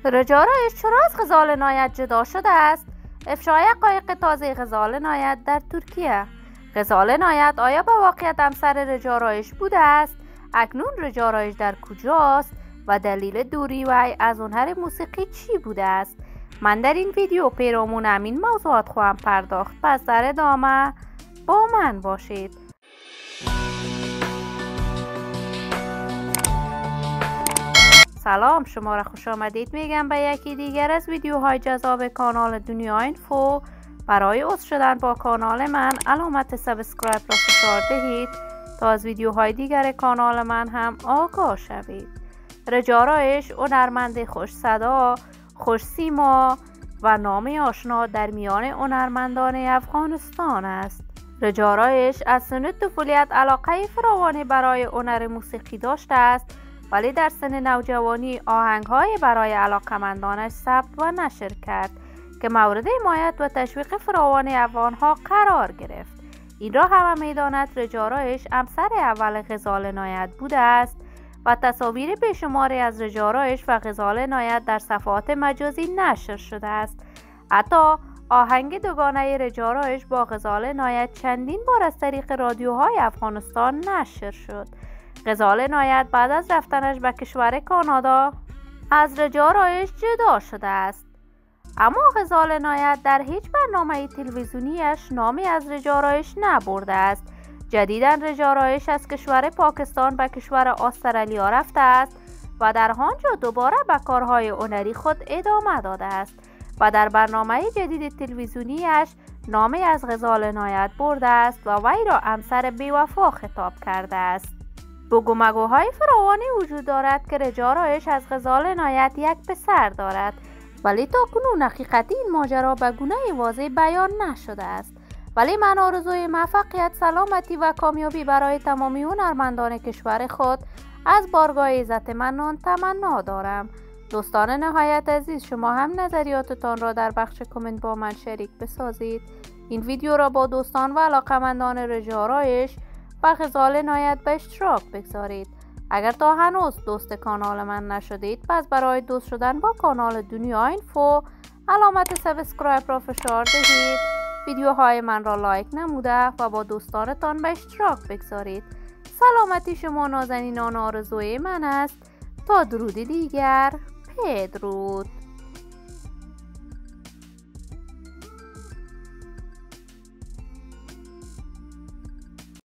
رجارایش چرا از غزال نایت جدا شده است؟ افشای حقایق تازه غزال نایت در ترکیه. غزال نایت آیا به واقعیت همسر رجارایش بوده است؟ اکنون رجارایش در کجاست و دلیل دوری وی از هنر موسیقی چی بوده است؟ من در این ویدیو پیرامون همین موضوعات خواهم پرداخت، پس در ادامه با من باشید. سلام، شما را خوش آمدید میگم به یکی دیگر از ویدیوهای جذاب کانال دنیا اینفو. برای عضو شدن با کانال من علامت سابسکرایب را فشار دهید تا از ویدیوهای دیگر کانال من هم آگاه شوید. رجارایش هنرمند خوش صدا، خوش سیما و نام آشنا در میان هنرمندان افغانستان است. رجارایش از سن طفولیت علاقه فراوانی برای هنر موسیقی داشته است، ولی در سن نوجوانی آهنگ‌های برای علاقمندانش ثبت و نشر کرد که مورد حمایت و تشویق فراوان افغان‌ها قرار گرفت. این را همه می‌داند رجارایش همسر اول غزال نایت بوده است و تصاویر بیشماری از رجارایش و غزال نایت در صفحات مجازی نشر شده است. حتی آهنگ دوگانه رجارایش با غزال نایت چندین بار از طریق رادیوهای افغانستان نشر شد. غزال نایت بعد از رفتنش به کشور کانادا از رجارایش جدا شده است، اما غزال نایت در هیچ برنامه تلویزیونیش نامی از رجارایش نبرده است. جدیداً رجارایش از کشور پاکستان به کشور استرالیا رفته است و در آنجا دوباره به کارهای هنری خود ادامه داده است و در برنامه جدید تلویزیونیش نامی از غزال نایت برده است و وی را همسر بی‌وفا خطاب کرده است. بگومگوهای فراوانی وجود دارد که رجارایش از غزال نایت یک پسر دارد، ولی تا کنون حقیقت این ماجرا به گونه واضح بیان نشده است. ولی من آرزوی موفقیت، سلامتی و کامیابی برای تمامی هنرمندان کشور خود از بارگاه عزت منان تمنا دارم. دوستان نهایت عزیز، شما هم نظریاتتان را در بخش کامنت با من شریک بسازید. این ویدیو را با دوستان و علاقمندان رجارایش و غزال نایت به اشتراک بگذارید. اگر تا هنوز دوست کانال من نشدید، پس برای دوست شدن با کانال دنیا اینفو علامت سابسکرایب را فشار دهید، ویدیوهای من را لایک نموده و با دوستانتان به اشتراک بگذارید. سلامتی شما نازنینان آرزوی من است. تا درودی دیگر، بدرود.